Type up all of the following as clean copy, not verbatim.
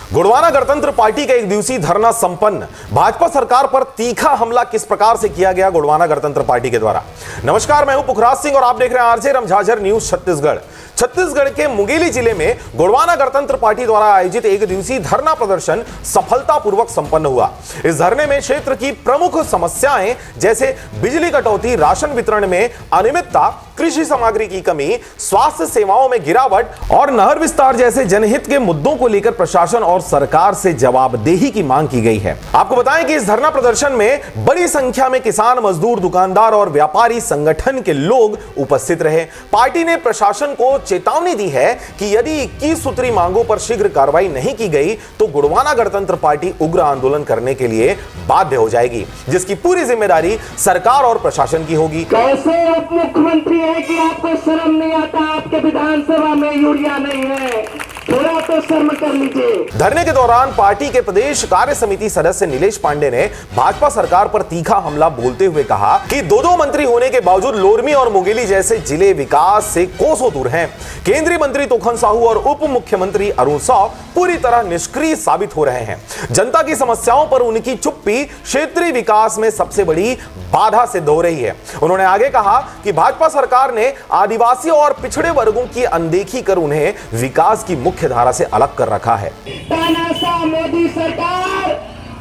गोंडवाना गणतंत्र पार्टी का एक दिवसीय धरना संपन्न। भाजपा सरकार पर तीखा हमला किस प्रकार से किया गया गोंडवाना गणतंत्र पार्टी के द्वारा। नमस्कार, मैं हूं पुखराज सिंह और आप देख रहे हैं आरजे रमझाझर न्यूज छत्तीसगढ़। छत्तीसगढ़ के मुंगेली जिले में गोंडवाना गणतंत्र पार्टी द्वारा आयोजित एक दिवसीय धरना प्रदर्शन सफलतापूर्वक संपन्न हुआ। इस धरने में क्षेत्र की प्रमुख समस्याएं जैसे बिजली कटौती, राशन वितरण में अनियमितता, कृषि सामग्री की कमी, स्वास्थ्य सेवाओं में गिरावट और नहर विस्तार जैसे जनहित के मुद्दों को लेकर प्रशासन और सरकार से जवाबदेही की मांग की गई है। आपको बताएं कि इस धरना प्रदर्शन में बड़ी संख्या में किसान, मजदूर, दुकानदार और व्यापारी संगठन के लोग उपस्थित रहे। पार्टी ने प्रशासन को चेतावनी दी है कि यदि 21 सूत्री मांगों पर शीघ्र कार्रवाई नहीं की गई तो गोंडवाना गणतंत्र पार्टी उग्र आंदोलन करने के लिए बाध्य हो जाएगी, जिसकी पूरी जिम्मेदारी सरकार और प्रशासन की होगी। कैसे उप मुख्यमंत्री है कि आपको शर्म नहीं आता? आपके विधानसभा में यूरिया नहीं है, थोड़ा तो शर्म कर लीजिए। धरने के दौरान पार्टी के प्रदेश कार्य समिति सदस्य नीलेश पांडे ने भाजपा सरकार पर तीखा हमला बोलते हुए कहा कि दो मंत्री होने के बावजूद लोरमी और मुंगेली जैसे जिले विकास से कोसों दूर हैं। केंद्रीय मंत्री तोखन साहू और उप मुख्यमंत्री अरुण साव पूरी तरह निष्क्रिय साबित हो रहे हैं। जनता की समस्याओं पर उनकी चुप्पी क्षेत्रीय विकास में सबसे बड़ी बाधा सिद्ध हो रही है। उन्होंने आगे कहा कि भाजपा सरकार ने आदिवासी और पिछड़े वर्गों की अनदेखी कर उन्हें विकास की मुख्य धारा से अलग कर रखा है। तानाशाह मोदी सरकार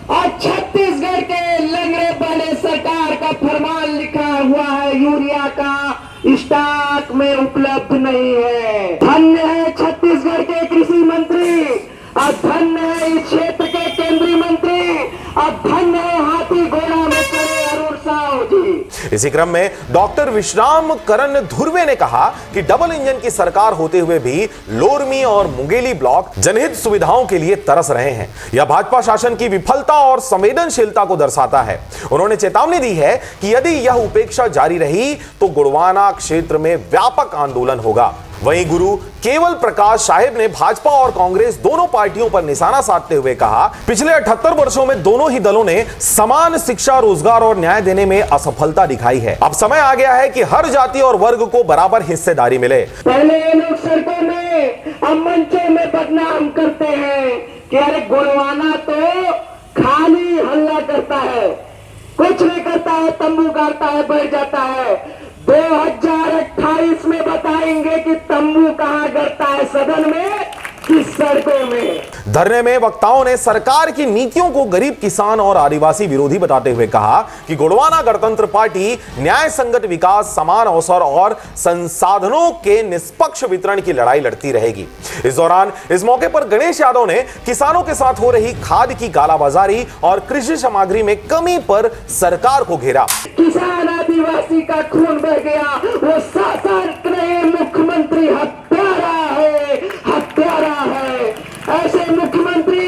और छत्तीसगढ़ के लंगड़े वाले सरकार का फरमान लिखा हुआ है, यूरिया का स्टॉक में उपलब्ध नहीं है। धन्य है छत्तीसगढ़ के कृषि मंत्री और धन्य है इस क्षेत्र के केंद्रीय मंत्री और धन्य है हाथी घोड़ा में खड़े अरुण साहू जी। इसी क्रम में डॉक्टर विश्राम करण धुर्वे ने कहा कि डबल इंजन की सरकार होते हुए भी लोरमी और मुंगेली ब्लॉक जनहित सुविधाओं के लिए तरस रहे हैं। यह भाजपा शासन की विफलता और संवेदनशीलता को दर्शाता है। उन्होंने चेतावनी दी है कि यदि यह उपेक्षा जारी रही तो गोंडवाना क्षेत्र में व्यापक आंदोलन होगा। वहीं गुरु केवल प्रकाश साहिब ने भाजपा और कांग्रेस दोनों पार्टियों पर निशाना साधते हुए कहा, पिछले 78 वर्षों में दोनों ही दलों ने समान शिक्षा, रोजगार और न्याय देने में असफलता दिखाई है। अब समय आ गया है कि हर जाति और वर्ग को बराबर हिस्सेदारी मिले। पहले ये लोग सड़कों में और मंचों में बदनाम करते हैं कि अरे गोंडवाना तो खाली हल्ला करता है, कुछ नहीं करता है, तंबू गाड़ता है, बैठ जाता है। 2028 में बताएंगे कि तंबू कहां गड़ता है, सदन में कि सड़कों में। धरने में वक्ताओं ने सरकार की नीतियों को गरीब, किसान और आदिवासी विरोधी बताते हुए कहा कि गोंडवाना गणतंत्र पार्टी न्याय संगत विकास, समान अवसर और संसाधनों के निष्पक्ष वितरण की लड़ाई लड़ती रहेगी। इस दौरान इस मौके पर गणेश यादव ने किसानों के साथ हो रही खाद की कालाबाजारी और कृषि सामग्री में कमी पर सरकार को घेरा। किसान आदिवासी का खून बह गया, वो शासक रहे मुख्यमंत्री हत्यारा है, हत्यारा है। ऐसे मुख्यमंत्री,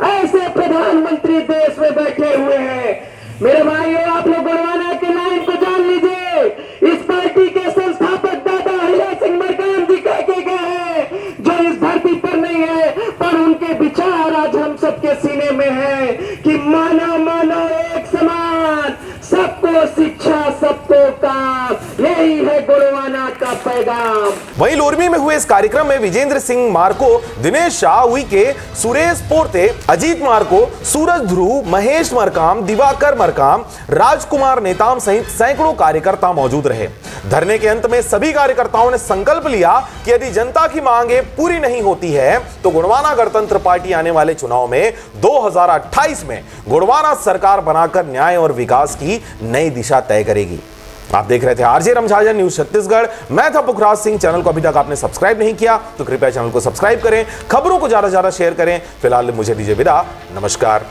ऐसे प्रधानमंत्री देश में बैठे हुए हैं। मेरे भाइयों, आप लोग गोंडवाना के लाइन को जान लीजिए। इस पार्टी के संस्थापक दादा हीरा सिंह मरकाम जी कह के गए हैं, जो इस धरती पर नहीं है पर उनके विचार आज हम सबके सीने में है कि मानव मानव एक समान, सबको शिक्षा, सबको काम, यही है गोंडवाना का पैगाम। वहीं लोरमी में हुए इस कार्यक्रम में विजेंद्र सिंह मार्को, दिनेश शाह, उइके, सुरेश पोर्ते, अजीत मार्को, सूरज ध्रुव, महेश मरकाम, दिवाकर मरकाम, राजकुमार नेताम सहित सैकड़ों कार्यकर्ता मौजूद रहे। धरने के अंत में सभी कार्यकर्ताओं ने संकल्प लिया कि यदि जनता की मांगें पूरी नहीं होती है तो गोंडवाना गणतंत्र पार्टी आने वाले चुनाव में 2028 में गोंडवाना सरकार बनाकर न्याय और विकास की नई दिशा तय करेगी। आप देख रहे थे आरजे रमझाझर न्यूज छत्तीसगढ़। मैं था पुखराज सिंह। चैनल को अभी तक आपने सब्सक्राइब नहीं किया तो कृपया चैनल को सब्सक्राइब करें, खबरों को ज्यादा से ज्यादा शेयर करें। फिलहाल मुझे दीजिए विदा, नमस्कार।